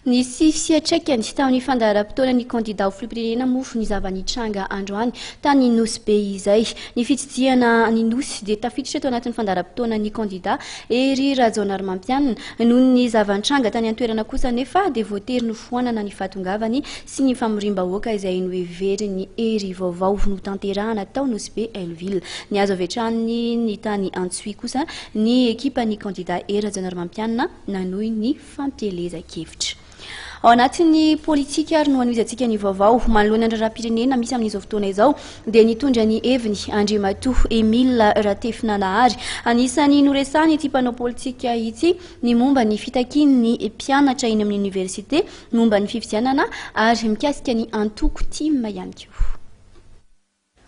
Ny fisiatraikany tamin'ny fandaharam-potoana ny kandidao filoham-pirenena mofo ny zavanitranga androany tany Nosy be izay. Ny fitsidihana ny Nosy dia tafiditra tao anatin'ny fandaharam-potoana ny kandida Ery Rajaonarimampianina noho ny zavanitranga tany an-toerana kosa nefa dia voatery nofoanana ny fatongavany sy ny famorim-bahoaka izay nohevery ny Ery vaovao notanterahana tao Nosy be Elville. Ny azo avetrany ny tany Antsoy kosa ny ekipa ny kandida Ery Rajaonarimampianina nanohy ny fampielezan-kevitra. Ao anatin'ny politika ary no anoizantsika ny vaovao manoloana ny rahapirenena misy amin'izao fotoana izao dia nitondra ny heviny Andriamatoa Emile Ratefinanahary. Anisany noresahany ity mpanao politika ity ny momba ny fitakiany ny mpianatra eny amin'ny université momba ny fifidianana ary mikasika ny antoko TIM ihany koa.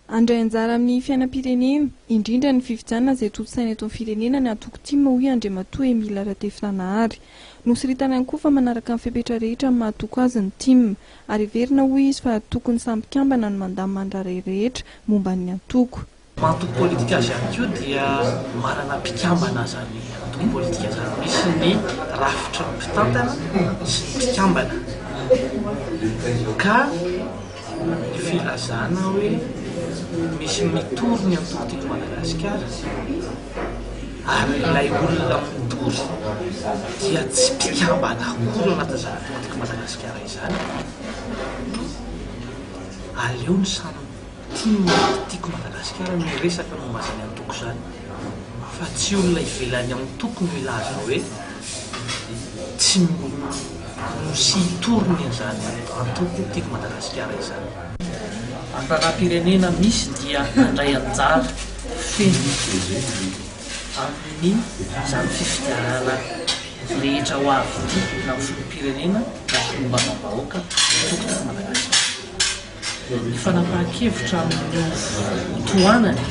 Andray anjara amin'ny fiainam-pirenena indrindra ny fifidianana izay totsaina eto amin'ny firenena ny antoko TIM hoy Andriamatoa Emile Ratefinanahary. Nosiritana ihany koa fa manaraka amin'ny fepetra rehetra amin'ny mahatoko azy ny TIM ary verina hoy izy fa tokony samby kambana no mandamy mandraray rehetra momba ny antoko. Antoko politika azy ihany koa dia marana mpikambana zany antoko politika zany. Misy ny rafitra mpitantana sy ny mpikambana ka ny filazana hoe misy mitory ny antoko teto Madagasikara ary ilay olona mitory dia tsy mpikambana akory anatin'izany antoko teto Madagasikara izany. Aleo ny samy tiako Madagasikara no resaka momba zany antoko zany fa tsy olona ivelany antoko no ilaza hoe tsy sy hitorony an'izany antoko tiako Madagasikara izany. Rahapirenena misy dia andray anjara feno amin'ny zany fifidianana rehetra ho avy ity na filoham-pirenena na fiombam-bahoaka tokotiko Madagasikara. Ny fanapahan-kevitra amin'ny tohanany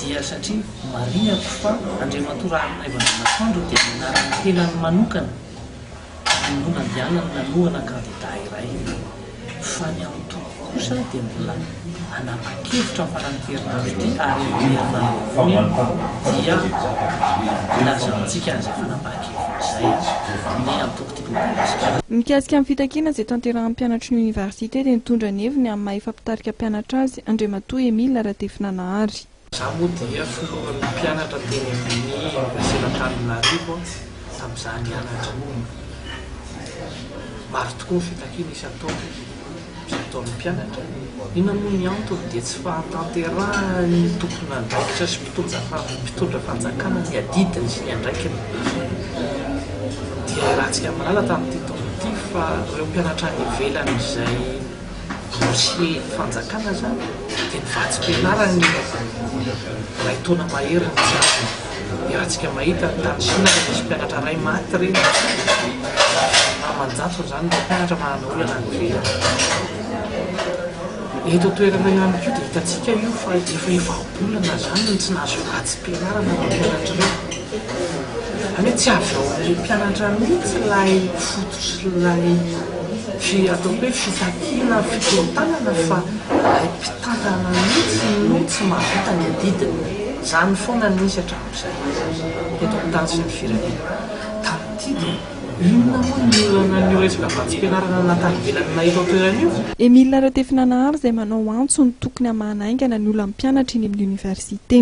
dia satria marihako fa Andriamatoa Rajaonarimampianina dia minarana tenany manokana no nandehanany nanohana kandida iray fa ny antoko kosa dia mbola anapa-kevitra amin'ny faran'ny herinandro ity ary herinandro dia ilazantsika an'izay fanapahan-kevitra izay ny antoko tiako Madagasikara. Mikasika amin'ny fitakiana izay tanterahan'ny mpianatry ny université dia nitondra ny heviny amin'ny maha efa-pitarika mpianatra azy Andriamatoa Emile Ratefinanahary. Zaho moa dia filohan'ny mpianatra teny amin'ny Université-n'Antananarivo tamin'izaho nianatra. Maro tokoa ny fitakiana isy ataon'ny mpianatra. Inona moa ny antony dia tsy fahatanterahany tokony andraikitra sy mpitondra fanjakana ny adidiny sy ny andraikiny. Dia rahantsika malala tamin'ity taona ity fa ireo mpianatra any ivelany izay dossier fanjakana zany dia nivadim-pianarany iray taona mahery ny jiaby. Dia rahantsika mahita tany Sinaka misy mpianatra iray maty reny. Manjato zany ny mpianatra manana olana any ivelany. Eto toerana ihany koa dia hitantsika io fa efa bolana zany ny tsy nahazo vadim-pianarana ny mpianatra ireo. Any tsy avy ao ny mpianatra mihitsy ilay fototra ilay atao hoe fitakiana fitotanana fa ilay mpitantana mihitsy no tsy mahavita ny adidiny. Zany foana nisy hatramin'izay eto amin'ny tany sy ny firenena. Tamin'ity dia inona moa ny olana ny resaka vadim-pianarana natany ivelany nahita ao toerana io? Emile Ratefinanahary izay manao antso ny tokony hamanaingana ny olona mpianatra eny amin'ny université.